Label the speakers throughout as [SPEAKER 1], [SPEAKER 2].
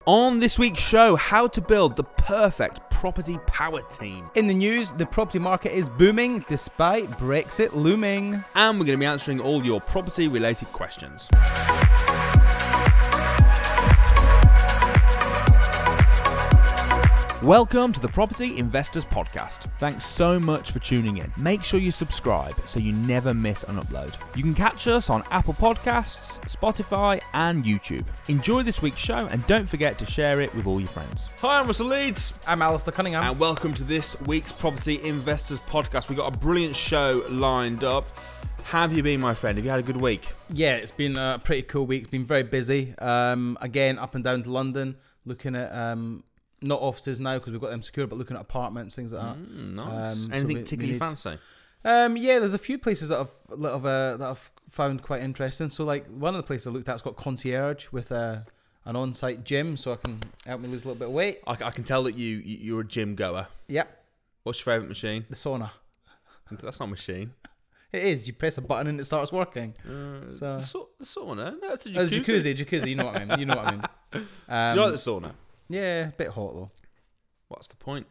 [SPEAKER 1] On this week's show, how to build the perfect property power team.
[SPEAKER 2] In the news, the property market is booming despite Brexit looming.
[SPEAKER 1] And we're going to be answering all your property related questions. Welcome to the Property Investors Podcast. Thanks so much for tuning in. Make sure you subscribe so you never miss an upload. You can catch us on Apple Podcasts, Spotify and YouTube. Enjoy this week's show and don't forget to share it with all your friends. Hi, I'm Russell Leeds.
[SPEAKER 2] I'm Alistair Cunningham.
[SPEAKER 1] And welcome to this week's Property Investors Podcast. We've got a brilliant show lined up. How have you been, my friend? Have you had a good week?
[SPEAKER 2] Yeah, it's been a pretty cool week. It's been very busy. Again, up and down to London, looking at... not offices now because we've got them secure, but looking at apartments, things like that.
[SPEAKER 1] Nice. Anything particularly fancy?
[SPEAKER 2] Yeah, there's a few places that I've found quite interesting. So, like one of the places I looked at's got concierge with an on-site gym, so I can help me lose a little bit of weight.
[SPEAKER 1] I can tell that you're a gym goer.
[SPEAKER 2] Yep.
[SPEAKER 1] What's your favourite machine?
[SPEAKER 2] The sauna.
[SPEAKER 1] That's not a machine.
[SPEAKER 2] It is. You press a button and it starts working.
[SPEAKER 1] The sauna? No, that's the
[SPEAKER 2] Oh,
[SPEAKER 1] jacuzzi.
[SPEAKER 2] Jacuzzi. You know what I mean.
[SPEAKER 1] Do you like the sauna?
[SPEAKER 2] Yeah, a bit hot though.
[SPEAKER 1] What's the point?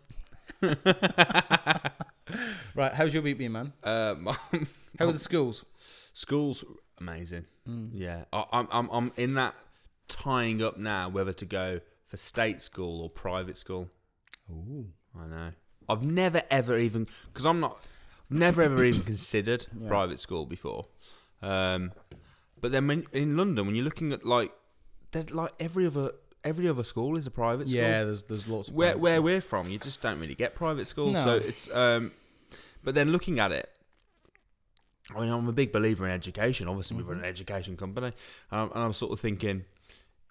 [SPEAKER 2] Right, how's your week been, man? How was the schools?
[SPEAKER 1] School's amazing. Yeah, I'm in that tying up now whether to go for state school or private school.
[SPEAKER 2] Ooh,
[SPEAKER 1] I know. I've never ever even considered private school before. But then in London, when you're looking at every other school is a private school.
[SPEAKER 2] Yeah, there's lots of
[SPEAKER 1] where we're from, you just don't really get private schools.
[SPEAKER 2] No.
[SPEAKER 1] So it's but then looking at it, I mean, I'm a big believer in education. Obviously, we run an education company, and I'm sort of thinking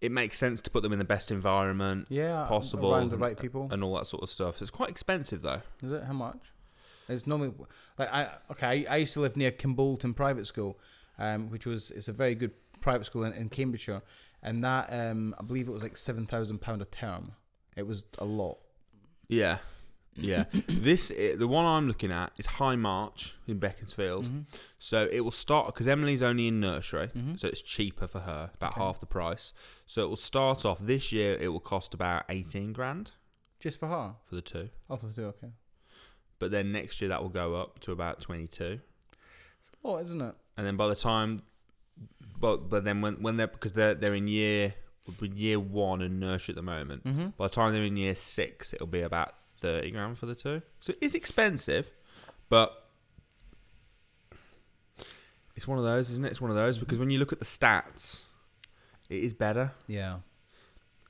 [SPEAKER 1] it makes sense to put them in the best environment possible,
[SPEAKER 2] around the right people,
[SPEAKER 1] and all that sort of stuff. So it's quite expensive, though.
[SPEAKER 2] Is it? How much? It's normally like I used to live near Kimbolton Private School, it's a very good private school in Cambridgeshire. And that, I believe it was like £7,000 a term. It was a lot.
[SPEAKER 1] Yeah. The one I'm looking at is High March in Beaconsfield. So it will start, because Emily's only in nursery, so it's cheaper for her, about half the price. So it will start off, this year it will cost about 18 grand.
[SPEAKER 2] Just for her?
[SPEAKER 1] For the two.
[SPEAKER 2] Oh, for the two, okay.
[SPEAKER 1] But then next year that will go up to about 22.
[SPEAKER 2] It's a lot, isn't it?
[SPEAKER 1] And then by the time... But then when they're in year 1 in nursery at the moment. By the time they're in year 6, it'll be about 30 grand for the two. So it is expensive, but it's one of those, isn't it? It's one of those because when you look at the stats, it is better.
[SPEAKER 2] Yeah.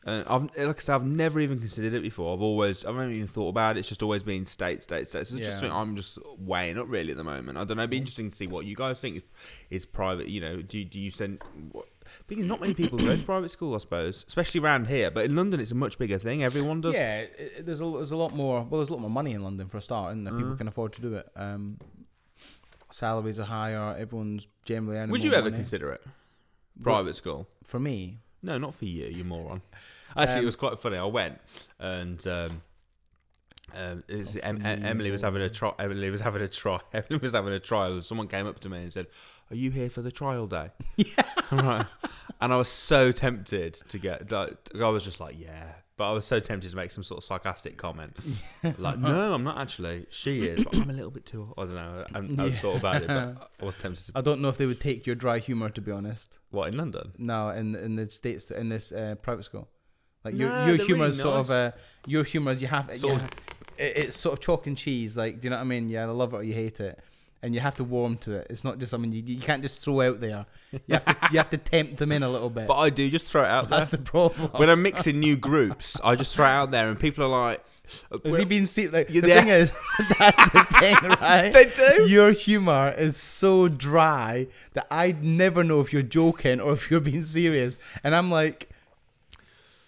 [SPEAKER 1] Like I said, I've never even considered it before. I've never even thought about it. It's just always been state. So it's just something I'm just weighing up really at the moment. I don't know. It'd be interesting to see what you guys think is private. You know, do you send? I think there's not many people who go to private school, I suppose, especially around here. But in London, it's a much bigger thing. Everyone does.
[SPEAKER 2] Yeah, there's a lot more. Well, there's a lot more money in London for a start, and people can afford to do it. Salaries are higher. Everyone's generally earning.
[SPEAKER 1] Would you
[SPEAKER 2] more
[SPEAKER 1] ever
[SPEAKER 2] money.
[SPEAKER 1] consider it private school?
[SPEAKER 2] For me?
[SPEAKER 1] No, not for you. You moron. Actually, it was quite funny. I went and Emily was having a trial. Emily was having a trial. And someone came up to me and said, "Are you here for the trial day?"
[SPEAKER 2] Yeah.
[SPEAKER 1] Right. And I was so tempted to get. I was just like, "Yeah," but I was so tempted to make some sort of sarcastic comment, like, "No, I'm not actually. She is, but I'm a little bit too." I don't know. I haven't thought about it, but I was tempted to.
[SPEAKER 2] I don't know if they would take your dry humour, to be honest.
[SPEAKER 1] What, in London?
[SPEAKER 2] No, in the States, in this private school. Like
[SPEAKER 1] No,
[SPEAKER 2] your
[SPEAKER 1] they're
[SPEAKER 2] humour is
[SPEAKER 1] really
[SPEAKER 2] sort
[SPEAKER 1] nice.
[SPEAKER 2] of your humour is it's sort of chalk and cheese. Like, do you know what I mean? Yeah, I love it or you hate it, and you have to warm to it. It's not just something you can't just throw out there. You have to tempt them in a little bit.
[SPEAKER 1] But I do just throw it out there.
[SPEAKER 2] That's the problem.
[SPEAKER 1] When I'm mixing new groups, I just throw it out there, and people are like,
[SPEAKER 2] Has he been like, the
[SPEAKER 1] Yeah.
[SPEAKER 2] thing is, that's the thing, right?
[SPEAKER 1] They do.
[SPEAKER 2] Your humour is so dry that I never know if you're joking or if you're being serious. And I'm like,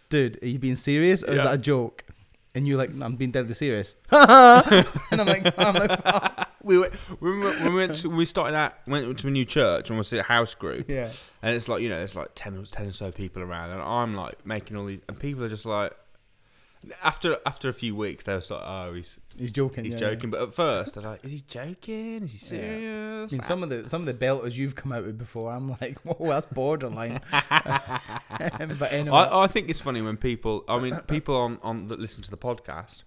[SPEAKER 2] dude, are you being serious or is that a joke? And you're like, no, I'm being deadly serious. And I'm like, oh.
[SPEAKER 1] we went to a new church and we see a house group.
[SPEAKER 2] Yeah.
[SPEAKER 1] And it's like, you know, there's like 10 or so people around, and I'm like making all these, and people are just like, after a few weeks, they were like, oh, he's
[SPEAKER 2] joking.
[SPEAKER 1] He's joking. But at first, they're like, is he joking? Is he serious? just,
[SPEAKER 2] I mean, some of the belters you've come out with before, I'm like, whoa, that's borderline. But anyway.
[SPEAKER 1] I think it's funny when people on that listen to the podcast,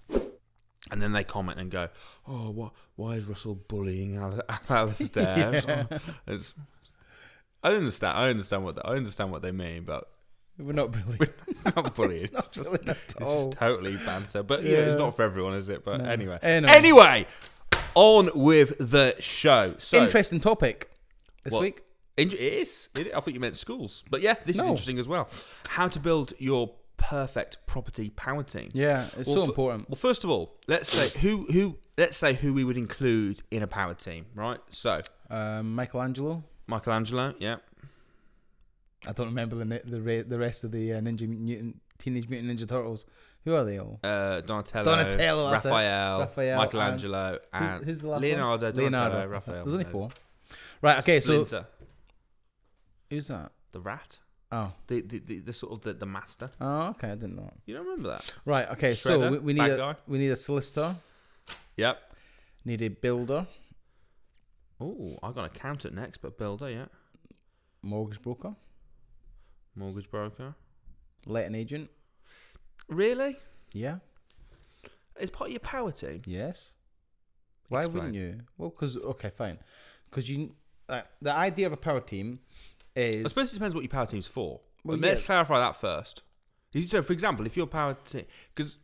[SPEAKER 1] and then they comment and go, "Oh, why is Russell bullying Alistair?" I understand what they mean, but
[SPEAKER 2] we're not bullying.
[SPEAKER 1] We're not bullying.
[SPEAKER 2] It's
[SPEAKER 1] just totally banter. But you know, it's not for everyone, is it? But
[SPEAKER 2] No.
[SPEAKER 1] Anyway, on with the show. So,
[SPEAKER 2] interesting topic this week.
[SPEAKER 1] It is. I thought you meant schools, but yeah, this is interesting as well. How to build your perfect property power team.
[SPEAKER 2] Yeah, it's so important.
[SPEAKER 1] Well, first of all, let's say who we would include in a power team, right? So,
[SPEAKER 2] Michelangelo,
[SPEAKER 1] yeah.
[SPEAKER 2] I don't remember the rest of the Teenage Mutant Ninja Turtles. Who are they all?
[SPEAKER 1] Donatello, Raphael, Michelangelo, and
[SPEAKER 2] who's the last
[SPEAKER 1] Leonardo.
[SPEAKER 2] one?
[SPEAKER 1] Donatello, Raphael.
[SPEAKER 2] There's only 4. Right. Okay.
[SPEAKER 1] Splinter.
[SPEAKER 2] So who's that?
[SPEAKER 1] The rat.
[SPEAKER 2] Oh,
[SPEAKER 1] the sort of the master.
[SPEAKER 2] Oh, okay. I didn't know.
[SPEAKER 1] You don't remember that?
[SPEAKER 2] Right. Okay.
[SPEAKER 1] Shredder,
[SPEAKER 2] So we need a solicitor.
[SPEAKER 1] Yep.
[SPEAKER 2] Need a builder.
[SPEAKER 1] Oh, I got an accountant next, but builder, yeah.
[SPEAKER 2] Mortgage broker. Letting agent.
[SPEAKER 1] Really?
[SPEAKER 2] Yeah.
[SPEAKER 1] It's part of your power team.
[SPEAKER 2] Yes. Why
[SPEAKER 1] Explain.
[SPEAKER 2] wouldn't you? Well, fine. Because the idea of a power team is.
[SPEAKER 1] I suppose it depends what your power team's for.
[SPEAKER 2] Well,
[SPEAKER 1] But let's clarify that first. So, for example, if your power team, because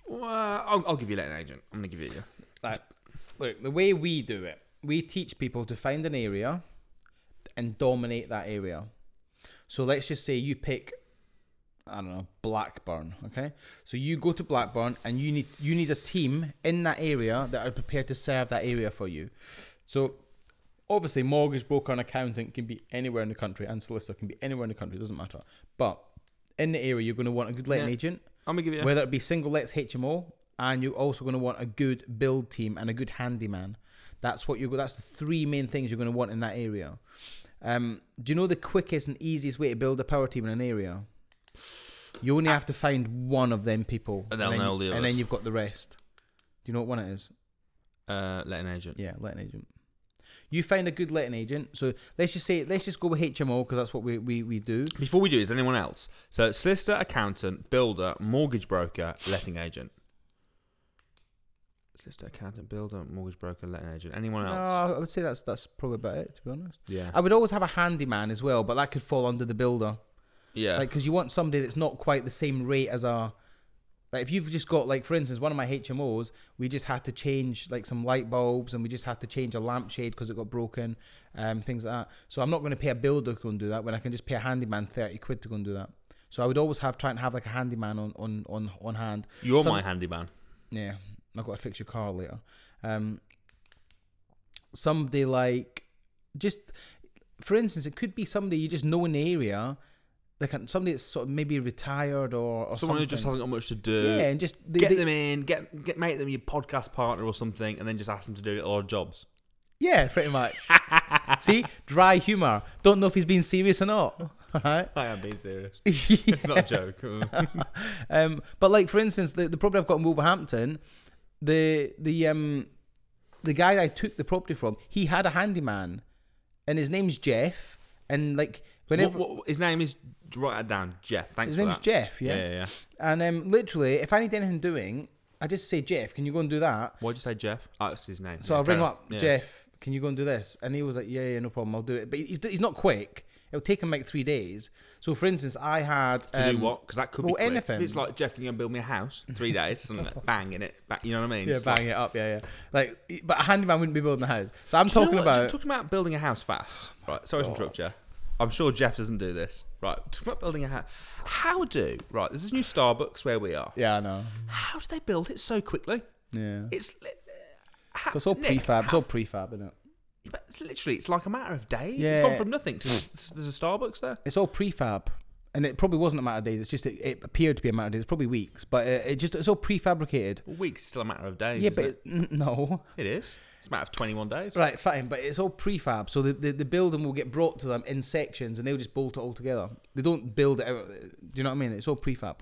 [SPEAKER 1] I'll give you a letting agent. I'm going to give you.
[SPEAKER 2] Look, the way we do it, we teach people to find an area and dominate that area. So let's just say you pick, I don't know, Blackburn, okay? So you go to Blackburn and you need a team in that area that are prepared to serve that area for you. So obviously mortgage broker and accountant can be anywhere in the country, and solicitor can be anywhere in the country, it doesn't matter. But in the area you're going to want a good letting agent,
[SPEAKER 1] I'm going to give you
[SPEAKER 2] whether it be single lets HMO, and you're also going to want a good build team and a good handyman. That's the 3 main things you're going to want in that area. Do you know the quickest and easiest way to build a power team in an area? You only have to find one of them people,
[SPEAKER 1] and then
[SPEAKER 2] you've got the rest. Do you know what one it is?
[SPEAKER 1] Letting agent.
[SPEAKER 2] Yeah, letting agent. You find a good letting agent. So let's just go with HMO because that's what we do.
[SPEAKER 1] Before we do, is there anyone else? So solicitor, accountant, builder, mortgage broker, letting agent. Solicitor, accountant, builder, mortgage broker, letting agent. Anyone else?
[SPEAKER 2] No, I would say that's probably about it, to be honest.
[SPEAKER 1] Yeah.
[SPEAKER 2] I would always have a handyman as well, but that could fall under the builder.
[SPEAKER 1] Yeah.
[SPEAKER 2] Like, because you want somebody that's not quite the same rate as like, if you've just got, like, for instance, one of my HMOs, we just had to change, like, some light bulbs, and we just had to change a lampshade because it got broken, things like that. So I'm not going to pay a builder to go and do that when I can just pay a handyman 30 quid to go and do that. So I would always try and have, like, a handyman on hand.
[SPEAKER 1] You're my handyman.
[SPEAKER 2] Yeah. I've got to fix your car later. Somebody like, just, for instance, it could be somebody you just know in the area, like somebody that's sort of maybe retired or
[SPEAKER 1] someone
[SPEAKER 2] something.
[SPEAKER 1] who just hasn't got much to do.
[SPEAKER 2] Yeah, and just
[SPEAKER 1] get them in, make them your podcast partner or something, and then just ask them to do little odd jobs.
[SPEAKER 2] Yeah, pretty much. See, dry humour. Don't know if he's being serious or not. Right?
[SPEAKER 1] I am being serious. It's not a joke.
[SPEAKER 2] But like, for instance, the property I've got in Wolverhampton, the guy I took the property from, he had a handyman, and his name's Jeff, and like whenever
[SPEAKER 1] his name is, write that down, Jeff. Thanks.
[SPEAKER 2] His name's Jeff.
[SPEAKER 1] Yeah.
[SPEAKER 2] And literally, if I need anything doing, I just say, Jeff, can you go and do that?
[SPEAKER 1] Why'd you say Jeff? Oh, that's his name.
[SPEAKER 2] So I'll ring him up, Jeff, can you go and do this? And he was like, yeah, no problem, I'll do it. But he's not quick. It'll take him like 3 days. So, for instance, I had
[SPEAKER 1] to do what? Because that could be quick.
[SPEAKER 2] Anything.
[SPEAKER 1] If it's like, Jeff, can you go and build me a house in 3 days? Something like bang in it. You know what I mean?
[SPEAKER 2] Yeah,
[SPEAKER 1] just
[SPEAKER 2] bang it up. Yeah. Like, but a handyman wouldn't be building a house. So I'm talking
[SPEAKER 1] about building a house fast. Right. Sorry to interrupt you. I'm sure Jeff doesn't do this. Right. Talking about building a house. Right. There's this new Starbucks where we are.
[SPEAKER 2] Yeah, I know.
[SPEAKER 1] How do they build it so quickly?
[SPEAKER 2] Yeah.
[SPEAKER 1] It's
[SPEAKER 2] all prefab. It's all prefab, isn't it?
[SPEAKER 1] But it's like a matter of days.
[SPEAKER 2] Yeah.
[SPEAKER 1] It's gone from nothing to there's a Starbucks there.
[SPEAKER 2] It's all prefab, and it probably wasn't a matter of days. It's just it appeared to be a matter of days. It's probably weeks, but it's all prefabricated.
[SPEAKER 1] Well, weeks is still a matter of days.
[SPEAKER 2] Yeah,
[SPEAKER 1] but
[SPEAKER 2] no,
[SPEAKER 1] it is. It's a matter of 21 days.
[SPEAKER 2] Right, fine, but it's all prefab. So the building will get brought to them in sections, and they'll just bolt it all together. They don't build it out. Do you know what I mean? It's all prefab.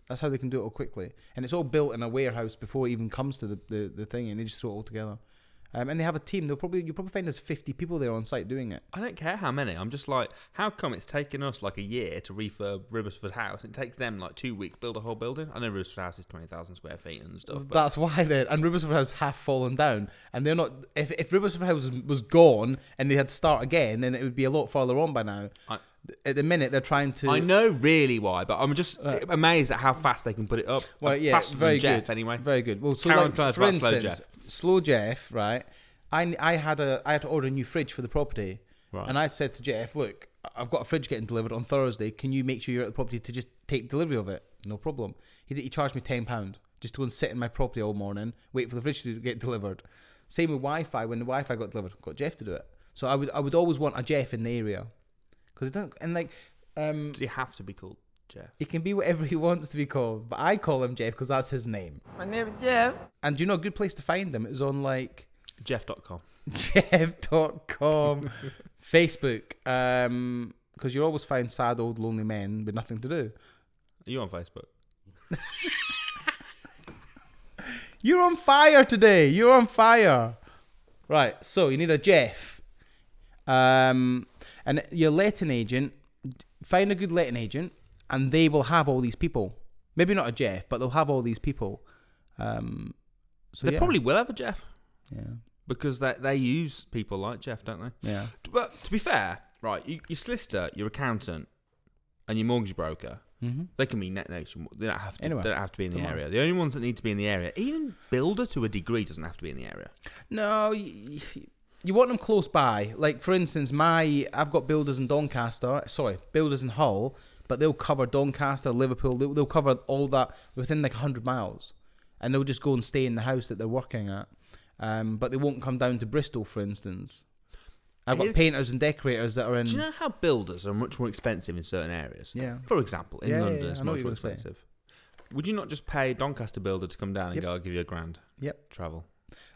[SPEAKER 2] That's how they can do it all quickly, and it's all built in a warehouse before it even comes to the thing, and they just throw it all together. And they have a team. You'll probably find there's 50 people there on site doing it.
[SPEAKER 1] I don't care how many. I'm just like, how come it's taken us like a year to refurb Ribbersford House? It takes them like 2 weeks build a whole building. I know Ribbersford House is 20,000 square feet and stuff. But
[SPEAKER 2] that's why and Ribbersford House half fallen down, and they're not. If Ribbersford House was gone and they had to start again, then it would be a lot farther on by now. At the minute, they're trying to.
[SPEAKER 1] I know really why, but I'm just amazed at how fast they can put it up.
[SPEAKER 2] Well, yeah,
[SPEAKER 1] faster
[SPEAKER 2] very
[SPEAKER 1] than Jeff,
[SPEAKER 2] good.
[SPEAKER 1] anyway.
[SPEAKER 2] Very good. Well, so
[SPEAKER 1] Karen
[SPEAKER 2] like,
[SPEAKER 1] Clare's
[SPEAKER 2] for
[SPEAKER 1] about
[SPEAKER 2] instance, Slow Jeff, right? I had to order a new fridge for the property, and I said to Jeff, "Look, I've got a fridge getting delivered on Thursday. Can you make sure you're at the property to just take delivery of it? No problem." He charged me £10 just to go and sit in my property all morning, wait for the fridge to get delivered. Same with Wi-Fi. When the Wi-Fi got delivered, got Jeff to do it. So I would always want a Jeff in the area, because it don't and like.
[SPEAKER 1] Does he have to be called Jeff?
[SPEAKER 2] He can be whatever he wants to be called, but I call him Jeff because that's his name.
[SPEAKER 3] My name is Jeff.
[SPEAKER 2] And you know, a good place to find him is on like
[SPEAKER 1] Jeff.com.
[SPEAKER 2] Jeff.com, Facebook, because you always find sad old lonely men with nothing to do.
[SPEAKER 1] Are you on Facebook?
[SPEAKER 2] You're on fire today. You're on fire. Right, so you need a Jeff, and your letting agent. Find a good letting agent, and they will have all these people. Maybe not a Jeff, but they'll have all these people. So
[SPEAKER 1] they probably will have a Jeff.
[SPEAKER 2] Yeah.
[SPEAKER 1] Because they use people like Jeff, don't they?
[SPEAKER 2] Yeah.
[SPEAKER 1] But to be fair, right, your solicitor, your accountant, and your mortgage broker, they can be net nation. They don't have to.
[SPEAKER 2] Anyway,
[SPEAKER 1] they don't have to be in the area. The only ones that need to be in the area, even builder to a degree, doesn't have to be in the area.
[SPEAKER 2] No. You want them close by. Like, for instance, I've got builders in Doncaster. Sorry, builders in Hull, but they'll cover Doncaster, Liverpool. They'll cover all that within like 100 miles, and they'll just go and stay in the house that they're working at. But they won't come down to Bristol, for instance. I've got painters and decorators that are in.
[SPEAKER 1] Do you know how builders are much more expensive in certain areas?
[SPEAKER 2] Yeah.
[SPEAKER 1] For example, in London, it's much more
[SPEAKER 2] expensive.
[SPEAKER 1] expensive. Would you not just pay a Doncaster builder to come down and go, "I'll give you £1,000"?
[SPEAKER 2] Yep.
[SPEAKER 1] Travel.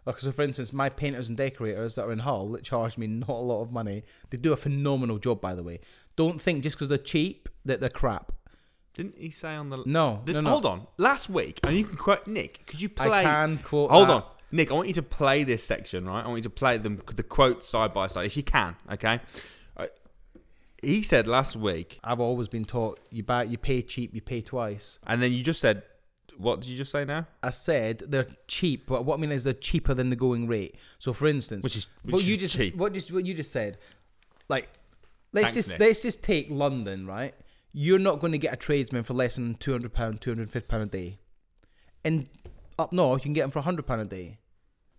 [SPEAKER 2] Like, so for instance, my painters and decorators that are in Hull that charge me not a lot of money, they do a phenomenal job, by the way. Don't think just because they're cheap that they're crap.
[SPEAKER 1] Didn't he say on the...
[SPEAKER 2] No.
[SPEAKER 1] Hold on. Last week, and you can quote... Nick, could you play...
[SPEAKER 2] I can quote
[SPEAKER 1] Hold
[SPEAKER 2] that.
[SPEAKER 1] on. Nick, I want you to play this section, right? I want you to play the quotes side by side, if you can, okay? He said last week...
[SPEAKER 2] I've always been taught, you pay cheap, you pay twice.
[SPEAKER 1] And then you just said... What did you just say now?
[SPEAKER 2] I said they're cheap, but what I mean is they're cheaper than the going rate. So, for instance,
[SPEAKER 1] which is cheap.
[SPEAKER 2] What you just said, like,
[SPEAKER 1] Thanks,
[SPEAKER 2] let's just take London, right? You're not going to get a tradesman for less than £200, £250 a day, and up north you can get them for £100 a day.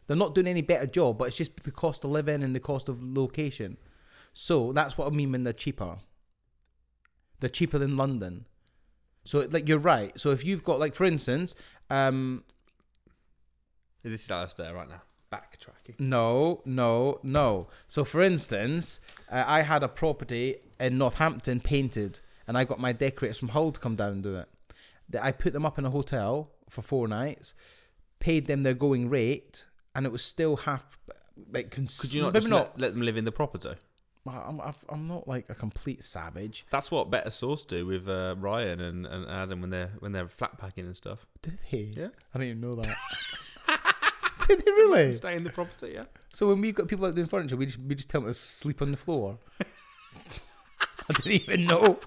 [SPEAKER 2] They're not doing any better job, but it's just the cost of living and the cost of location. So that's what I mean when they're cheaper. They're cheaper than London. So, like, you're right. So if you've got, like, for instance,
[SPEAKER 1] This is Alistair right now. Backtracking.
[SPEAKER 2] No. So, for instance, I had a property in Northampton painted, and I got my decorators from Hull to come down and do it. I put them up in a hotel for 4 nights, paid them their going rate, and it was still half, like...
[SPEAKER 1] Could you not just let them live in the property?
[SPEAKER 2] I'm not like a complete savage.
[SPEAKER 1] That's what Better Source do with Ryan and Adam when they're flat packing and stuff.
[SPEAKER 2] Do they?
[SPEAKER 1] Yeah.
[SPEAKER 2] I didn't even know that. Did they really?
[SPEAKER 1] Stay in the property, yeah.
[SPEAKER 2] So when we've got people out doing furniture, we just tell them to sleep on the floor. I didn't even know.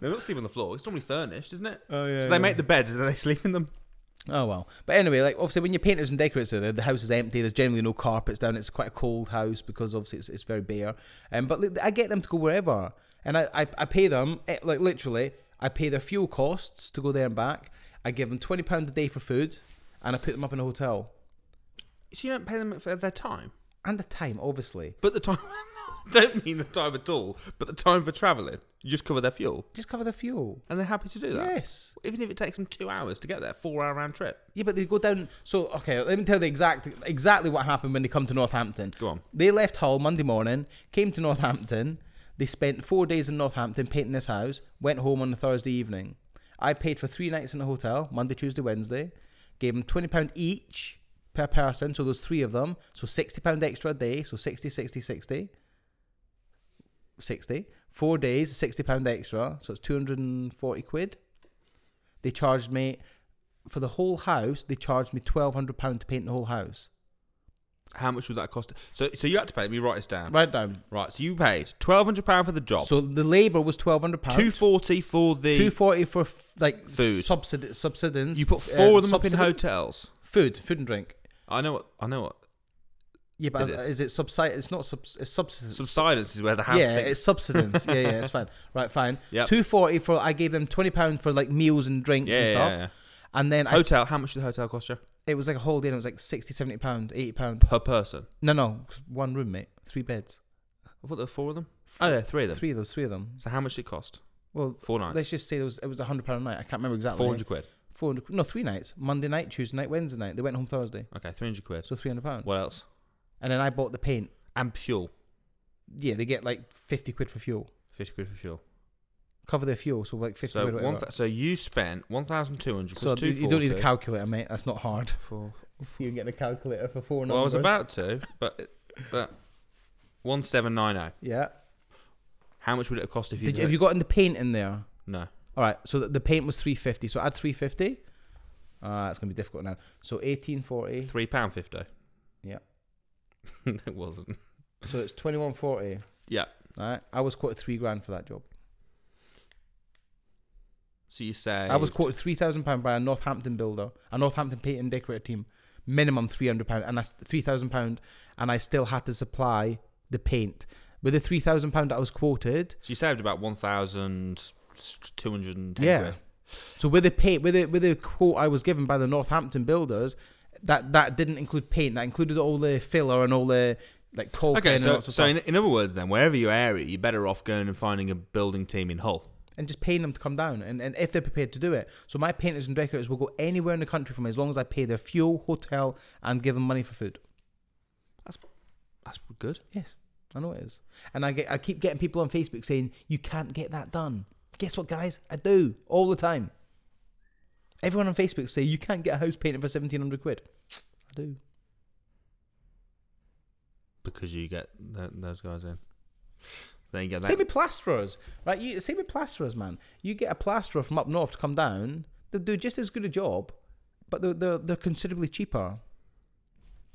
[SPEAKER 1] They're not sleeping on the floor. It's normally furnished, isn't it?
[SPEAKER 2] Oh yeah.
[SPEAKER 1] So they make the beds and then they sleep in them.
[SPEAKER 2] Oh well. But anyway, like, obviously when you're painters and decorators are there, the house is empty. There's generally no carpets down. It's quite a cold house because obviously it's very bare. But I get them to go wherever, and I pay them, like, literally. I pay their fuel costs to go there and back. I give them £20 a day for food, and I put them up in a hotel.
[SPEAKER 1] So you don't pay them for their time?
[SPEAKER 2] And the time, obviously.
[SPEAKER 1] But the time... don't mean the time at all, but the time for travelling. You just cover their fuel.
[SPEAKER 2] Just cover their fuel.
[SPEAKER 1] And they're happy to do that?
[SPEAKER 2] Yes.
[SPEAKER 1] Even if it takes them 2 hours to get there, 4-hour round trip.
[SPEAKER 2] Yeah, but they go down... So, okay, let me tell you exactly what happened when they come to Northampton.
[SPEAKER 1] Go on.
[SPEAKER 2] They left Hull Monday morning, came to Northampton. They spent 4 days in Northampton painting this house, went home on a Thursday evening. I paid for 3 nights in the hotel, Monday, Tuesday, Wednesday. Gave them £20 each per person, so there's 3 of them. So £60 extra a day, so 60. 4 days, £60 extra, so it's 240 quid. They charged me, for the whole house, they charged me £1,200 to paint the whole house.
[SPEAKER 1] How much would that cost? So you had to pay. Let me write this down.
[SPEAKER 2] Write down.
[SPEAKER 1] Right. So you paid £1,200 for the job.
[SPEAKER 2] So the labour was £1,200.
[SPEAKER 1] £240 for the
[SPEAKER 2] £240 for like
[SPEAKER 1] food
[SPEAKER 2] subsidence.
[SPEAKER 1] You put 4 of them up in hotels.
[SPEAKER 2] Food and drink.
[SPEAKER 1] I know what.
[SPEAKER 2] Yeah, but is it subside? It's not it's subsistence.
[SPEAKER 1] Subsidence is where the house.
[SPEAKER 2] Yeah, it's subsidence. yeah, it's fine. Right, fine.
[SPEAKER 1] Yep.
[SPEAKER 2] £240 for. I gave them £20 for like meals and drinks and stuff. Yeah. And then
[SPEAKER 1] hotel. How much did the hotel cost you?
[SPEAKER 2] It was like a whole day. And it was like £60, £70, £80
[SPEAKER 1] per person.
[SPEAKER 2] No, one room, mate. 3 beds.
[SPEAKER 1] I thought there were 4 of them. Oh, yeah, 3 of them.
[SPEAKER 2] 3 of them.
[SPEAKER 1] So how much did it cost?
[SPEAKER 2] Well,
[SPEAKER 1] 4 nights.
[SPEAKER 2] Let's just say it was £100 a night. I can't remember exactly.
[SPEAKER 1] £400.
[SPEAKER 2] 400. No, 3 nights. Monday night, Tuesday night, Wednesday night. They went home Thursday.
[SPEAKER 1] Okay, £300.
[SPEAKER 2] So £300.
[SPEAKER 1] What else?
[SPEAKER 2] And then I bought the paint
[SPEAKER 1] and fuel.
[SPEAKER 2] Yeah, they get like £50 for fuel.
[SPEAKER 1] £50 for fuel.
[SPEAKER 2] Cover their fuel, so like 50 quid.
[SPEAKER 1] So you spent 1,200 plus 240.
[SPEAKER 2] You don't need a calculator, mate. That's not hard.
[SPEAKER 1] For
[SPEAKER 2] you can get a calculator for 4 numbers.
[SPEAKER 1] Well, I was about to, but 1790.
[SPEAKER 2] Yeah.
[SPEAKER 1] How much would it have cost if you?
[SPEAKER 2] Have you got in the paint in there?
[SPEAKER 1] No.
[SPEAKER 2] All right. So the paint was £350. So add £350. It's gonna be difficult now. So 1840.
[SPEAKER 1] £3.50.
[SPEAKER 2] Yeah.
[SPEAKER 1] It wasn't.
[SPEAKER 2] So it's 2140.
[SPEAKER 1] Yeah.
[SPEAKER 2] All right. I was quoted £3,000 for that job.
[SPEAKER 1] So you say
[SPEAKER 2] I was quoted £3,000 by a Northampton builder, a Northampton paint and decorator team, minimum £300, and that's £3,000, and I still had to supply the paint with the £3,000 that I was quoted.
[SPEAKER 1] So you saved about 1,210.
[SPEAKER 2] Yeah.
[SPEAKER 1] Quid.
[SPEAKER 2] So with the paint, with the quote I was given by the Northampton builders, that didn't include paint. That included all the filler and all the like caulking.
[SPEAKER 1] Okay, so
[SPEAKER 2] and
[SPEAKER 1] in other words, then wherever your area, you're better off going and finding a building team in Hull.
[SPEAKER 2] And just paying them to come down, and if they're prepared to do it. So my painters and decorators will go anywhere in the country for me as long as I pay their fuel, hotel, and give them money for food.
[SPEAKER 1] That's good.
[SPEAKER 2] Yes, I know it is. And I keep getting people on Facebook saying, you can't get that done. Guess what, guys? I do, all the time. Everyone on Facebook say, you can't get a house painted for 1,700 quid. I do.
[SPEAKER 1] Because you get those guys in. Then you get that.
[SPEAKER 2] Same with plasterers, right? Same with plasterers, man. You get a plasterer from up north to come down, they'll do just as good a job, but they're considerably cheaper.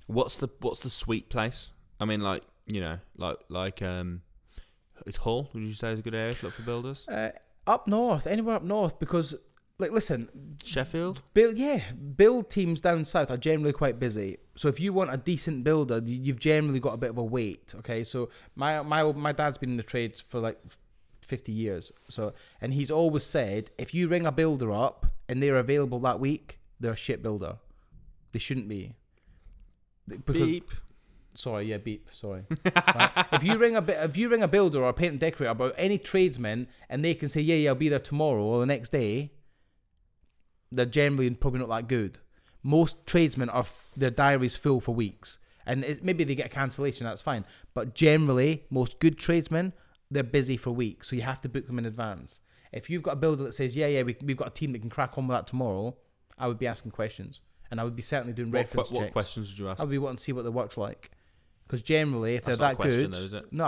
[SPEAKER 1] What's the sweet place? I mean, like, you know, like is Hull? Would you say is a good area to look for builders?
[SPEAKER 2] Up north, anywhere up north, because like, listen,
[SPEAKER 1] Sheffield.
[SPEAKER 2] Build teams down south are generally quite busy. So if you want a decent builder, you've generally got a bit of a wait. Okay, so my dad's been in the trades for like 50 years. So, and he's always said, if you ring a builder up and they're available that week, they're a shit builder. They shouldn't be.
[SPEAKER 1] Beep.
[SPEAKER 2] Sorry, yeah, beep. Sorry. Right? If you ring a builder or a paint and decorator about any tradesman, and they can say, yeah, I'll be there tomorrow or the next day, they're generally probably not that good. Most tradesmen their diaries full for weeks, and maybe they get a cancellation. That's fine, but generally, most good tradesmen, they're busy for weeks, so you have to book them in advance. If you've got a builder that says, we've got a team that can crack on with that tomorrow, I would be asking questions, and I would be certainly doing reference checks.
[SPEAKER 1] What questions would you ask?
[SPEAKER 2] I would be wanting to see what their work's like. Because generally, if
[SPEAKER 1] That's
[SPEAKER 2] they're that
[SPEAKER 1] not a question,
[SPEAKER 2] good,
[SPEAKER 1] though, is it?
[SPEAKER 2] no,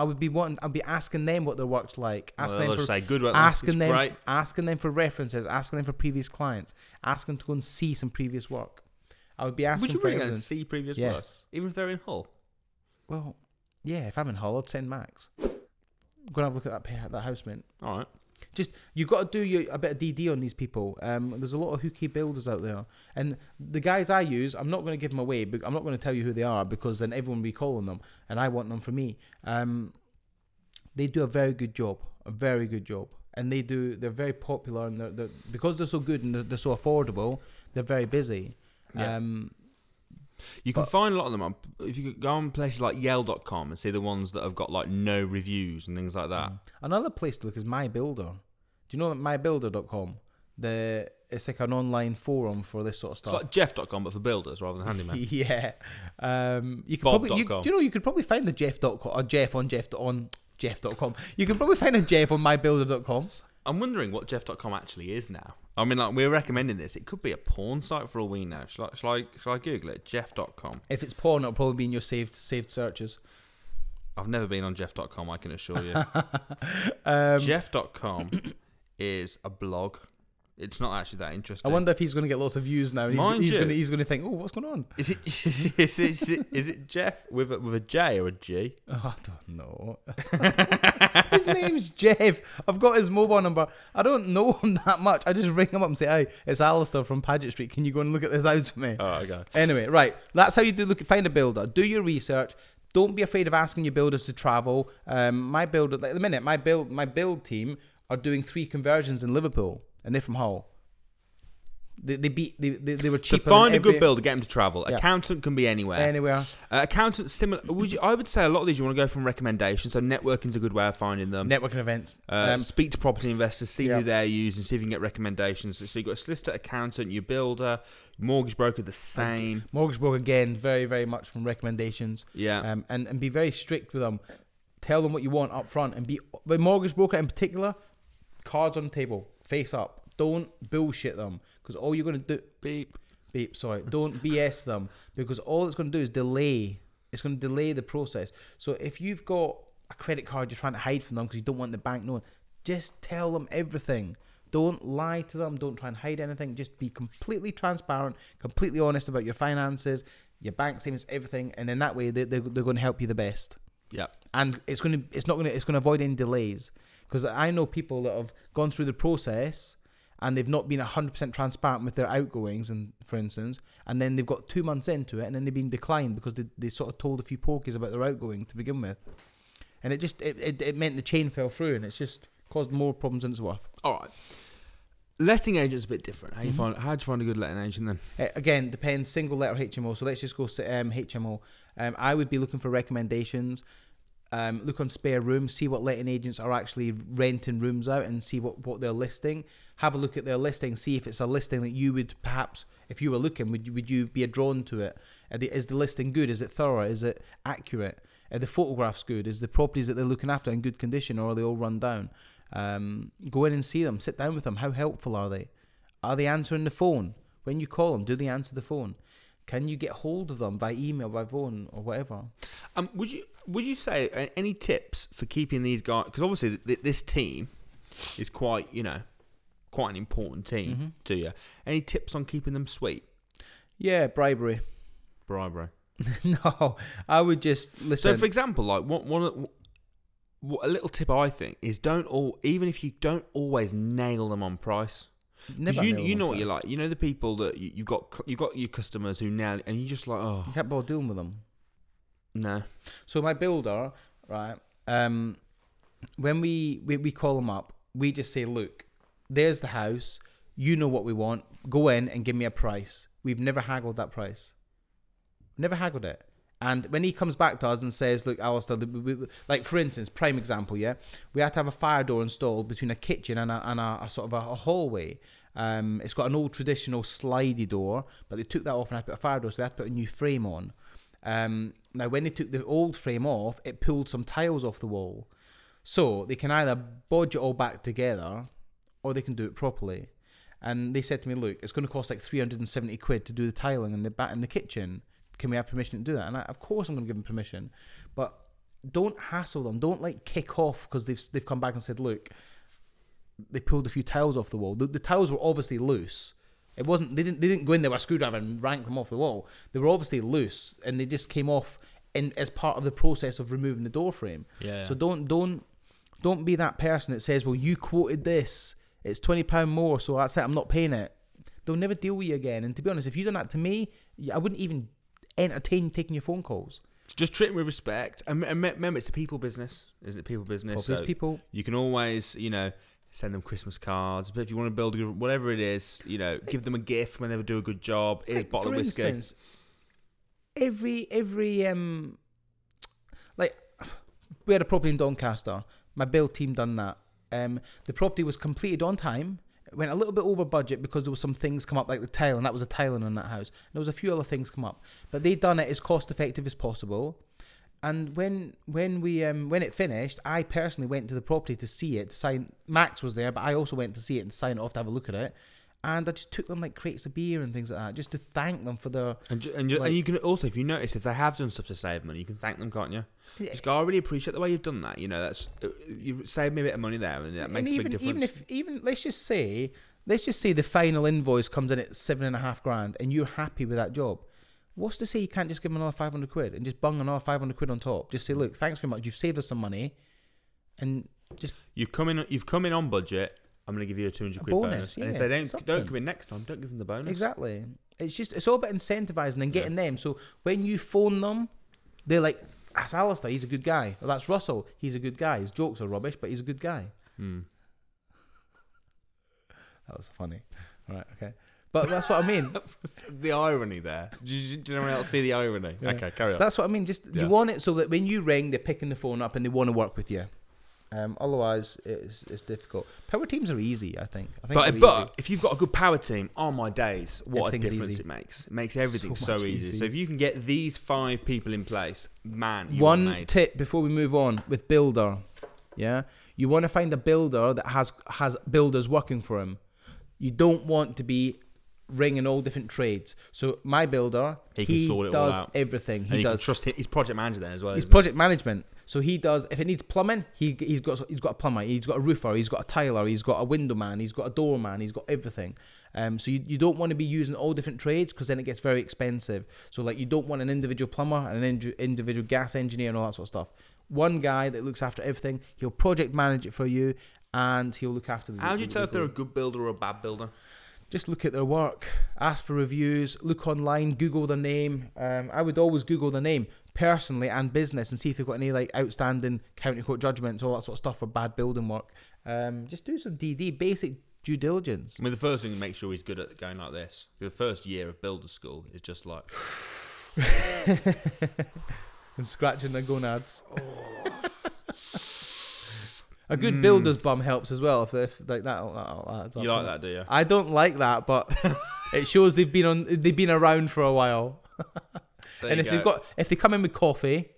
[SPEAKER 2] I'd be asking them what their work's like, asking them for references, asking them for previous clients, asking to go and see some previous work. I would be asking.
[SPEAKER 1] Would you
[SPEAKER 2] for
[SPEAKER 1] really go and
[SPEAKER 2] evidence.
[SPEAKER 1] see previous
[SPEAKER 2] Yes.
[SPEAKER 1] work, even if they're in Hull?
[SPEAKER 2] Well, yeah. If I'm in Hull, I'd send Max. Go and have a look at that house, mate.
[SPEAKER 1] All right.
[SPEAKER 2] Just you got to do a bit of DD on these people. There's a lot of hooky builders out there, and the guys I use, I'm not going to give them away. But I'm not going to tell you who they are because then everyone will be calling them, and I want them for me. They do a very good job, and they're very popular, and they're because they're so good and they're so affordable. They're very busy.
[SPEAKER 1] Yeah. You can find a lot of them up if you go on places like Yale.com and see the ones that have got like no reviews and things like that.
[SPEAKER 2] Another place to look is MyBuilder. Do you know MyBuilder.com? It's like an online forum for this sort of stuff.
[SPEAKER 1] It's like Jeff.com but for builders rather than handyman.
[SPEAKER 2] Yeah. You could
[SPEAKER 1] Bob.com.
[SPEAKER 2] you could probably find the Jeff.com or Jeff on Jeff.com. You can probably find a Jeff on MyBuilder.com.
[SPEAKER 1] I'm wondering what Jeff.com actually is now. I mean, like, we're recommending this. It could be a porn site for all we know. Shall I Google it? Jeff.com.
[SPEAKER 2] If it's porn, it'll probably be in your saved searches.
[SPEAKER 1] I've never been on Jeff.com, I can assure you. Jeff.com is a blog. It's not actually that interesting.
[SPEAKER 2] I wonder if he's going to get lots of views now. And he's going to think, oh, what's going on?
[SPEAKER 1] Is it Jeff with a J or a G?
[SPEAKER 2] Oh, I don't know. His name's Jeff. I've got his mobile number. I don't know him that much. I just ring him up and say, hey, it's Alistair from Paget Street. Can you go and look at this house for me?
[SPEAKER 1] Oh, okay.
[SPEAKER 2] Anyway, right. That's how you do find a builder. Do your research. Don't be afraid of asking your builders to travel. My builder, like at the minute, my build team are doing 3 conversions in Liverpool, and they're from Hull. They were cheaper.
[SPEAKER 1] So find a good builder, get them to travel. Yeah. Accountant can be anywhere.
[SPEAKER 2] Anywhere.
[SPEAKER 1] Accountant similar. I would say a lot of these you want to go from recommendations. So networking's a good way of finding them.
[SPEAKER 2] Networking events.
[SPEAKER 1] Speak to property investors, see who they're using, see if you can get recommendations. So you've got a solicitor, accountant, your builder, mortgage broker, the same.
[SPEAKER 2] Mortgage broker again, very very much from recommendations.
[SPEAKER 1] Yeah.
[SPEAKER 2] And be very strict with them. Tell them what you want up front, and with mortgage broker in particular, cards on the table, face up. Don't bullshit them, because all you're going to do... Beep, sorry. Don't BS them, because all it's going to do is delay. It's going to delay the process. So if you've got a credit card you're trying to hide from them because you don't want the bank knowing, just tell them everything. Don't lie to them. Don't try and hide anything. Just be completely transparent, completely honest about your finances, your bank statements, everything, and then that way they're going to help you the best.
[SPEAKER 1] Yeah.
[SPEAKER 2] And it's going to avoid any delays, because I know people that have gone through the process and they've not been 100% transparent with their outgoings, and for instance, and then they've got 2 months into it, and then they've been declined because they sort of told a few pokies about their outgoings to begin with, and it meant the chain fell through, and it's just caused more problems than it's worth.
[SPEAKER 1] All right. Letting agent's a bit different. How do you find a good letting agent then?
[SPEAKER 2] Again, depends, single let or HMO. So let's just go HMO. I would be looking for recommendations. Look on spare rooms, see what letting agents are actually renting rooms out, and see what they're listing. Have a look at their listing, see if it's a listing that you would perhaps, if you were looking, would you be drawn to it? Is the listing good? Is it thorough? Is it accurate? Are the photographs good? Is the properties that they're looking after in good condition, or are they all run down? Go in and see them, sit down with them. How helpful are they? Are they answering the phone? When you call them, do they answer the phone? Can you get hold of them by email, by phone, or whatever?
[SPEAKER 1] Would you say any tips for keeping these guys? Because obviously this team is quite an important team to you. Any tips on keeping them sweet?
[SPEAKER 2] Yeah, bribery. No, I would just listen.
[SPEAKER 1] So, for example, like a little tip I think is even if you don't always nail them on price. You know what you're like. You know the people that you've got your customers who nail it, and you just like, oh,
[SPEAKER 2] you can't bother dealing with them.
[SPEAKER 1] No.
[SPEAKER 2] So my builder, right? When we call them up, we just say, look, there's the house. You know what we want. Go in and give me a price. We've never haggled that price. Never haggled it. And when he comes back to us and says, look, Alistair, like for instance, prime example, yeah, we had to have a fire door installed between a kitchen and a sort of a hallway. It's got an old traditional slidey door, but they took that off and I put a fire door, so they had to put a new frame on. Now, when they took the old frame off, it pulled some tiles off the wall. So they can either bodge it all back together, or they can do it properly. And they said to me, look, it's going to cost like 370 quid to do the tiling in the kitchen. Can we have permission to do that? And of course I'm going to give them permission, but don't hassle them. Don't like kick off because they've come back and said, look, they pulled a few tiles off the wall. The tiles were obviously loose. It wasn't. They didn't go in there with a screwdriver and rank them off the wall. They were obviously loose, and they just came off as part of the process of removing the door frame.
[SPEAKER 1] Yeah.
[SPEAKER 2] So don't be that person that says, well, you quoted this. It's £20 more, so that's it. I'm not paying it. They'll never deal with you again. And to be honest, if you done that to me, I wouldn't even entertain taking your phone calls.
[SPEAKER 1] Just treat them with respect. And remember, it's a people business. Is it people business?
[SPEAKER 2] So people. You
[SPEAKER 1] can always, send them Christmas cards. But if you want to build whatever it is, give them a gift when they do a good job. Here's a bottle of whiskey. For instance,
[SPEAKER 2] every like we had a property in Doncaster. My build team done that. The property was completed on time. It went a little bit over budget because there was some things come up, like the tile, and that was a tiling in that house. And there was a few other things come up, but they done it as cost effective as possible. And when it finished, I personally went to the property to see it, to sign. Max was there, but I also went to see it and sign it off to have a look at it. And I just took them like crates of beer and things like that, just to thank them for their.
[SPEAKER 1] And you can also, if you notice, if they have done stuff to save money, you can thank them, can't you? Just go, I really appreciate the way you've done that. That's you've saved me a bit of money there, and that makes a big difference.
[SPEAKER 2] Even let's just say let's just say the final invoice comes in at 7.5 grand, and you're happy with that job. What's to say you can't just give them another 500 quid and just bung another 500 quid on top? Just say, look, thanks very much. You've saved us some money, and just
[SPEAKER 1] you've come in on budget. I'm going to give you a 200 quid bonus.
[SPEAKER 2] Yeah,
[SPEAKER 1] and if they don't come in next time, don't give them the bonus.
[SPEAKER 2] Exactly. It's all about incentivizing and getting them. So when you phone them, they're like, that's Alistair, he's a good guy. Or that's Russell, he's a good guy. His jokes are rubbish, but he's a good guy. That was funny. All right, okay. But that's what I mean.
[SPEAKER 1] The irony there. Do anyone else see the irony? Yeah. Okay, carry on.
[SPEAKER 2] That's what I mean. Just you want it so that when you ring, they're picking the phone up and they want to work with you. Otherwise, it's difficult. Power teams are easy, I think.
[SPEAKER 1] But if you've got a good power team, oh my days, what a difference
[SPEAKER 2] easy.
[SPEAKER 1] it makes. It makes everything so easy. So if you can get these 5 people in place, man,
[SPEAKER 2] one tip before we move on with builder, you want to find a builder that has builders working for him. You don't want to be ringing all different trades. So my builder, he does everything. He does.
[SPEAKER 1] Trust him. He's project manager there as well.
[SPEAKER 2] He's project management. So he does. If it needs plumbing, he's got a plumber. He's got a roofer. He's got a tiler. He's got a window man. He's got a doorman. He's got everything. So you don't want to be using all different trades because then it gets very expensive. So like you don't want an individual plumber and an individual gas engineer and all that sort of stuff. One guy that looks after everything. He'll project manage it for you, and he'll look after the.
[SPEAKER 1] How do you tell if they're a good builder or a bad builder?
[SPEAKER 2] Just look at their work, ask for reviews, look online, Google their name. I would always Google their name personally and business and see if they've got any like outstanding county court judgments, all that sort of stuff for bad building work. Just do some DD, basic due diligence.
[SPEAKER 1] I mean, the first thing to make sure he's good at going like this. The first year of builder school is just like
[SPEAKER 2] and scratching their gonads. A good builder's bum helps as well. If like that,
[SPEAKER 1] you like that, do you?
[SPEAKER 2] I don't like that, but it shows they've been around for a while. And if they come in with coffee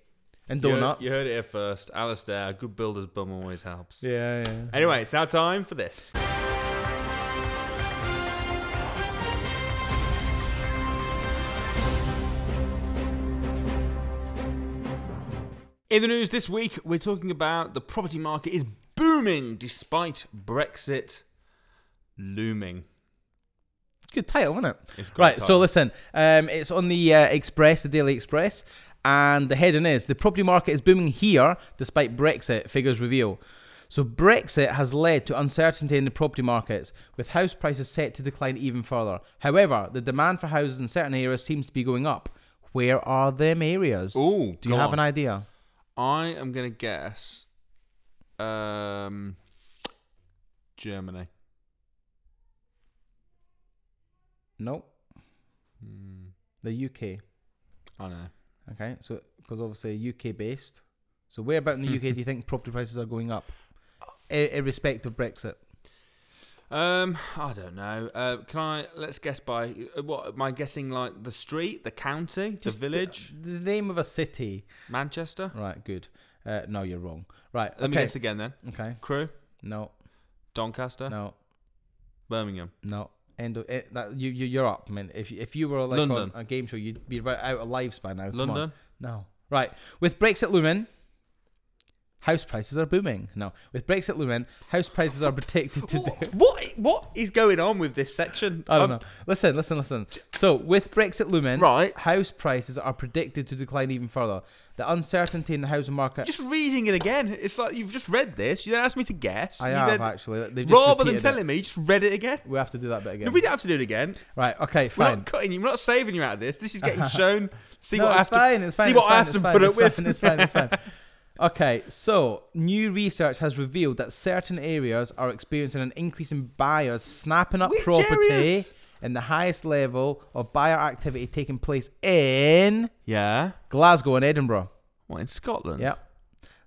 [SPEAKER 2] and donuts,
[SPEAKER 1] you heard it here first. Alistair, a good builder's bum always helps.
[SPEAKER 2] Yeah.
[SPEAKER 1] Anyway, it's now time for this. In the news this week, we're talking about the property market is booming despite Brexit looming.
[SPEAKER 2] Good title, isn't it?
[SPEAKER 1] It's a great
[SPEAKER 2] right,
[SPEAKER 1] title.
[SPEAKER 2] so listen, it's on the Express, the Daily Express, and the heading is, the property market is booming here despite Brexit, figures reveal. So Brexit has led to uncertainty in the property markets, with house prices set to decline even further. However, the demand for houses in certain areas seems to be going up. Where are them areas?
[SPEAKER 1] Ooh,
[SPEAKER 2] Do you have an idea?
[SPEAKER 1] I am going to guess Germany.
[SPEAKER 2] Nope. The UK.
[SPEAKER 1] I know.
[SPEAKER 2] Okay, so because obviously UK based. So where about in the UK do you think property prices are going up, irrespective of Brexit?
[SPEAKER 1] I don't know. Let's guess by what am I guessing? Like the street, the county, the village,
[SPEAKER 2] the name of a city.
[SPEAKER 1] Manchester.
[SPEAKER 2] Right, good. No, you're wrong. Right,
[SPEAKER 1] Let me guess again then.
[SPEAKER 2] Okay.
[SPEAKER 1] Crewe.
[SPEAKER 2] No.
[SPEAKER 1] Doncaster.
[SPEAKER 2] No.
[SPEAKER 1] Birmingham.
[SPEAKER 2] No. You're up, man. If you were like
[SPEAKER 1] London.
[SPEAKER 2] on a game show, you'd be right out of lives by now. Come
[SPEAKER 1] London.
[SPEAKER 2] on. No. Right. With Brexit looming, house prices are booming. No. With Brexit looming, house prices are predicted to...
[SPEAKER 1] What is going on with this section?
[SPEAKER 2] I don't know. Listen. So, with Brexit looming,
[SPEAKER 1] right,
[SPEAKER 2] house prices are predicted to decline even further. The uncertainty in the housing market...
[SPEAKER 1] Just reading it again. It's like you've just read this. You then asked me to guess.
[SPEAKER 2] I have, actually.
[SPEAKER 1] Rather than telling me, you just read it again.
[SPEAKER 2] We have to do that bit again.
[SPEAKER 1] No, we don't have to do it again.
[SPEAKER 2] Right, okay, fine.
[SPEAKER 1] We're not cutting you. We're not saving you out of this. This is getting shown. See
[SPEAKER 2] no,
[SPEAKER 1] what
[SPEAKER 2] it's fine.
[SPEAKER 1] See what I have to put up with.
[SPEAKER 2] It's fine. Okay, so new research has revealed that certain areas are experiencing an increase in buyers snapping up property
[SPEAKER 1] areas?
[SPEAKER 2] and the highest level of buyer activity taking place in Glasgow and Edinburgh.
[SPEAKER 1] What, in Scotland?
[SPEAKER 2] Yep.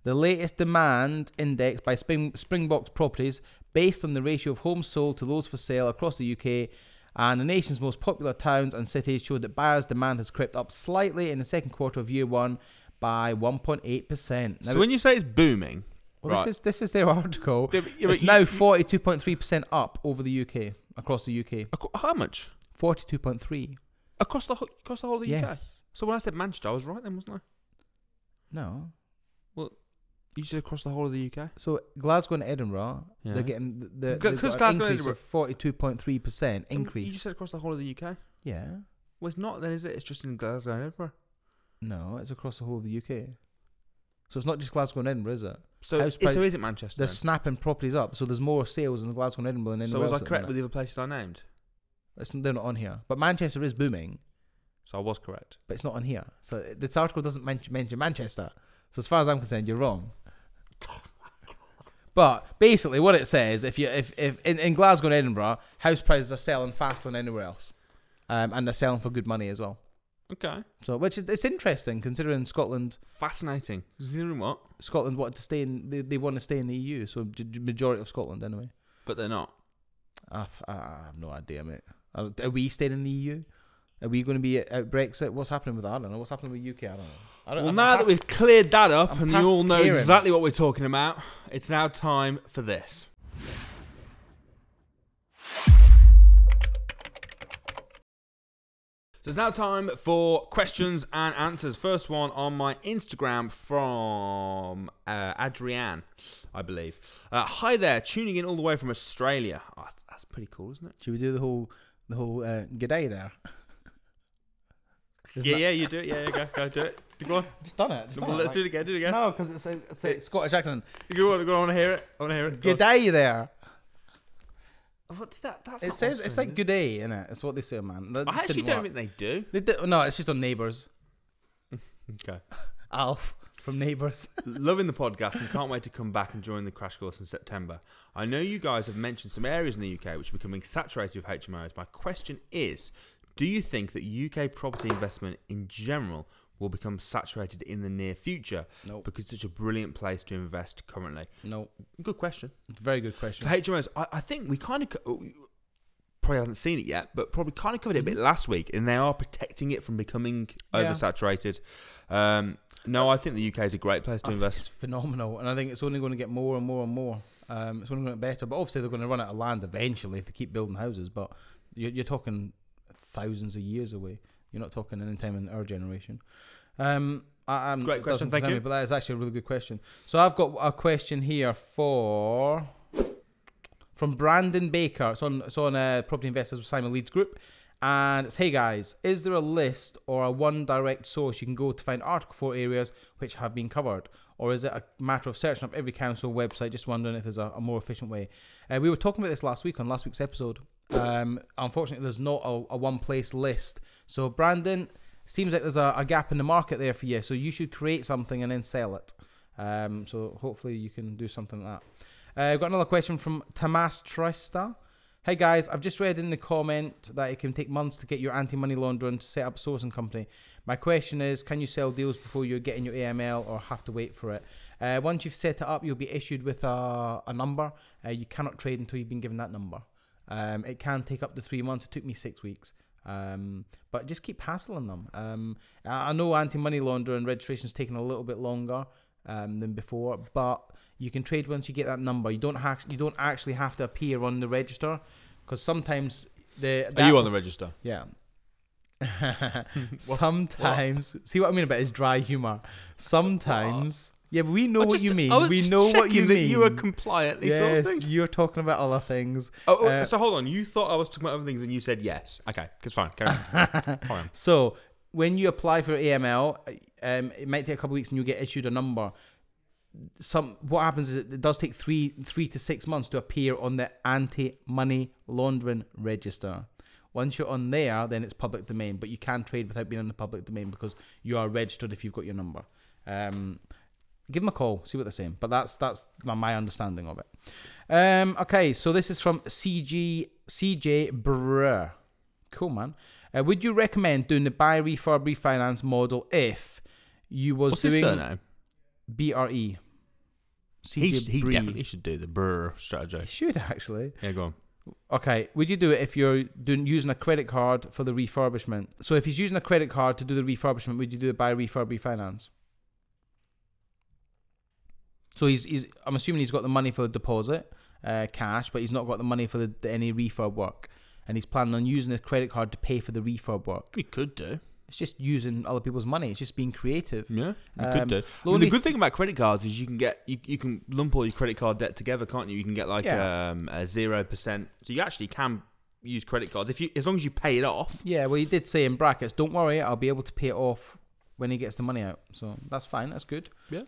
[SPEAKER 2] The latest demand index by Springboks Properties, based on the ratio of homes sold to those for sale across the UK and the nation's most popular towns and cities, showed that buyers' demand has crept up slightly in the second quarter of year one by 1.8%.
[SPEAKER 1] So when you say it's booming,
[SPEAKER 2] well,
[SPEAKER 1] right.
[SPEAKER 2] this is their article. It's now 42.3% up over the UK, across the UK.
[SPEAKER 1] How much?
[SPEAKER 2] 42.3
[SPEAKER 1] across the whole of the UK.
[SPEAKER 2] Yes.
[SPEAKER 1] So when I said Manchester, I was right then, wasn't I?
[SPEAKER 2] No.
[SPEAKER 1] Well, You said across the whole of the UK.
[SPEAKER 2] So Glasgow and Edinburgh, they're getting
[SPEAKER 1] because Glasgow and Edinburgh
[SPEAKER 2] 42.3% increase.
[SPEAKER 1] You just said across the whole of the UK.
[SPEAKER 2] Yeah.
[SPEAKER 1] Well, it's not then, is it? It's just in Glasgow and Edinburgh.
[SPEAKER 2] No, it's across the whole of the UK. So it's not just Glasgow and Edinburgh, is it?
[SPEAKER 1] So is it Manchester?
[SPEAKER 2] They're snapping properties up. So there's more sales in Glasgow and Edinburgh than anywhere else.
[SPEAKER 1] So was I correct with the other places I named?
[SPEAKER 2] They're not on here. But Manchester is booming.
[SPEAKER 1] So I was correct.
[SPEAKER 2] But it's not on here. So this article doesn't mention Manchester. So as far as I'm concerned, you're wrong. Oh my God. But basically what it says, if in Glasgow and Edinburgh, house prices are selling faster than anywhere else. And they're selling for good money as well.
[SPEAKER 1] Okay.
[SPEAKER 2] So, it's interesting considering Scotland.
[SPEAKER 1] Fascinating. Considering what?
[SPEAKER 2] Scotland wanted to stay in. They want to stay in the EU. So, majority of Scotland anyway.
[SPEAKER 1] But they're not.
[SPEAKER 2] I have no idea, mate. Are we staying in the EU? Are we going to be out Brexit? What's happening with that? I don't know. What's happening with UK? I don't know.
[SPEAKER 1] Well, now that we've cleared that up and you all know exactly what we're talking about, it's now time for this. So it's now time for questions and answers. First one on my Instagram from Adrienne, I believe. Hi there, tuning in all the way from Australia. Oh, that's pretty cool, isn't it?
[SPEAKER 2] Should we do the whole g'day there?
[SPEAKER 1] Yeah, you do it. Yeah, go do it. Go on.
[SPEAKER 2] Just done it.
[SPEAKER 1] Let's do it again.
[SPEAKER 2] No, because it's a Scottish accent.
[SPEAKER 1] Go on, I want to hear it.
[SPEAKER 2] G'day there.
[SPEAKER 1] What did that? That's
[SPEAKER 2] it says it's like good day, innit? It's what they say, man.
[SPEAKER 1] I actually don't think they do.
[SPEAKER 2] No, it's just on Neighbours.
[SPEAKER 1] Okay.
[SPEAKER 2] Alf from Neighbours.
[SPEAKER 1] Loving the podcast and can't wait to come back and join the crash course in September. I know you guys have mentioned some areas in the UK which are becoming saturated with HMOs. My question is, do you think that UK property investment in general will become saturated in the near future?
[SPEAKER 2] No.
[SPEAKER 1] Because it's such a brilliant place to invest currently.
[SPEAKER 2] No.
[SPEAKER 1] Good question.
[SPEAKER 2] It's a very good question.
[SPEAKER 1] For HMOs, I think we kind of probably hasn't seen it yet, but probably kind of covered it a bit last week, and they are protecting it from becoming oversaturated. No, I think the UK is a great place to invest.
[SPEAKER 2] It's phenomenal, and I think it's only going to get more and more and more. It's only going to get better, but obviously they're going to run out of land eventually if they keep building houses, but you're talking thousands of years away. You're not talking any time in our generation.
[SPEAKER 1] Great question, thank you.
[SPEAKER 2] But that is actually a really good question. So I've got a question here from Brandon Baker. It's on Property Investors with Simon Leeds Group. And it's, hey guys, is there a list or a one direct source you can go to find Article 4 areas which have been covered? Or is it a matter of searching up every council website? Just wondering if there's a more efficient way. We were talking about this last week on last week's episode. Unfortunately, there's not a one-place list. So, Brandon, seems like there's a gap in the market there for you. So, you should create something and then sell it. So, hopefully, you can do something like that. I've got another question from Tamas Trista. Hey guys, I've just read in the comment that it can take months to get your anti-money laundering to set up a sourcing company. My question is, can you sell deals before you're getting your AML or have to wait for it? Once you've set it up, you'll be issued with a number. You cannot trade until you've been given that number. It can take up to 3 months. It took me 6 weeks. But just keep hassling them. I know anti-money laundering registration's taking a little bit longer than before, but you can trade once you get that number. You don't actually have to appear on the register, because sometimes
[SPEAKER 1] Are you on the register?
[SPEAKER 2] Yeah. Sometimes, see what I mean about his dry humor. Sometimes, yeah, but we know what you mean. We know what you mean.
[SPEAKER 1] You were compliantly sourcing.
[SPEAKER 2] You're talking about other things.
[SPEAKER 1] So hold on. You thought I was talking about other things, and you said yes. Okay, that's fine. Carry on.
[SPEAKER 2] So when you apply for AML, it might take a couple of weeks, and you'll get issued a number. What happens is it does take 3 to 6 months to appear on the anti-money laundering register. Once you're on there, then it's public domain, but you can trade without being on the public domain because you are registered if you've got your number. Give them a call, see what they're saying. But that's my understanding of it. Okay, so this is from CJ Brr. Cool, man. Would you recommend doing the buy, refurb, refinance model if you was
[SPEAKER 1] What's
[SPEAKER 2] doing...
[SPEAKER 1] his surname?
[SPEAKER 2] BRE.
[SPEAKER 1] He definitely should do the Brr strategy.
[SPEAKER 2] He should, actually.
[SPEAKER 1] Yeah, go on.
[SPEAKER 2] Okay, would you do it if you're using a credit card for the refurbishment? So if he's using a credit card to do the refurbishment, would you do it by refurb, refinance? So I'm assuming he's got the money for the deposit, cash, but he's not got the money for any refurb work. And he's planning on using his credit card to pay for the refurb work.
[SPEAKER 1] He could do.
[SPEAKER 2] It's just using other people's money. It's just being creative.
[SPEAKER 1] Yeah, you could do. Well, the good thing about credit cards is you can lump all your credit card debt together, can't you? You can get like a 0%. So you actually can use credit cards as long as you pay it off.
[SPEAKER 2] Yeah, well, you did say in brackets, don't worry, I'll be able to pay it off when he gets the money out. So that's fine. That's good.
[SPEAKER 1] Yeah.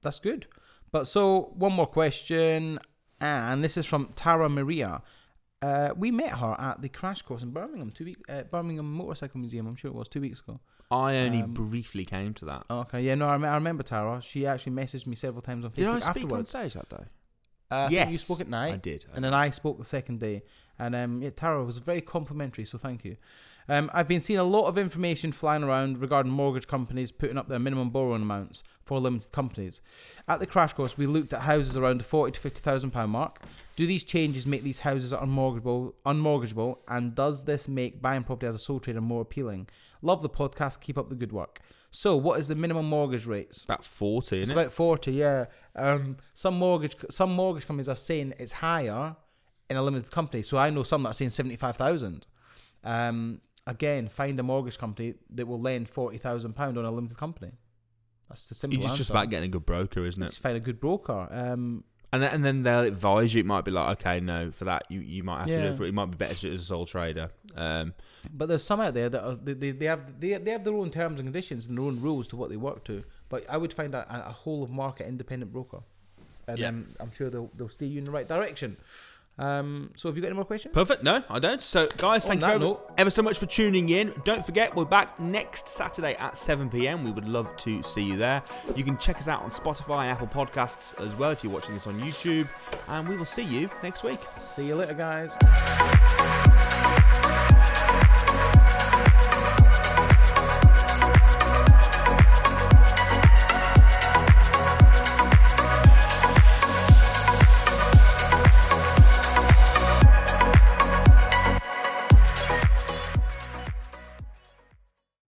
[SPEAKER 2] That's good. But so one more question, and this is from Tara Maria. We met her at the crash course in Birmingham Birmingham Motorcycle Museum. I'm sure it was 2 weeks ago.
[SPEAKER 1] I only briefly came to that.
[SPEAKER 2] Okay, yeah, no, I remember Tara. She actually messaged me several times on Facebook.
[SPEAKER 1] Did I speak
[SPEAKER 2] afterwards.
[SPEAKER 1] on stage that day?
[SPEAKER 2] Yes, you spoke at night.
[SPEAKER 1] I did.
[SPEAKER 2] And then I spoke the second day. And Tara was very complimentary, so thank you. I've been seeing a lot of information flying around regarding mortgage companies putting up their minimum borrowing amounts for limited companies. At the crash course, we looked at houses around the £40,000 to £50,000 mark. Do these changes make these houses unmortgageable? And does this make buying property as a sole trader more appealing? Love the podcast. Keep up the good work. So, what is the minimum mortgage rates?
[SPEAKER 1] About 40, isn't it?
[SPEAKER 2] It's about 40, yeah. Some mortgage companies are saying it's higher in a limited company. So I know some that are saying 75,000. Again, find a mortgage company that will lend £40,000 on a limited company. That's the simple answer.
[SPEAKER 1] It's just about getting a good broker, isn't it?
[SPEAKER 2] Just find a good broker.
[SPEAKER 1] And then they'll advise you. It might be like, okay, no, for that you might have to do it. It might be better to do it as a sole trader.
[SPEAKER 2] But there's some out there that are, they have their own terms and conditions and their own rules to what they work to. But I would find a whole of market independent broker, and I'm sure they'll steer you in the right direction. So have you got any more questions?
[SPEAKER 1] Perfect. No, I don't. So guys, thank you ever so much for tuning in. Don't forget, we're back next Saturday at 7 p.m. We would love to see you there. You can check us out on Spotify and Apple Podcasts as well if you're watching this on YouTube. And we will see you next week.
[SPEAKER 2] See you later, guys.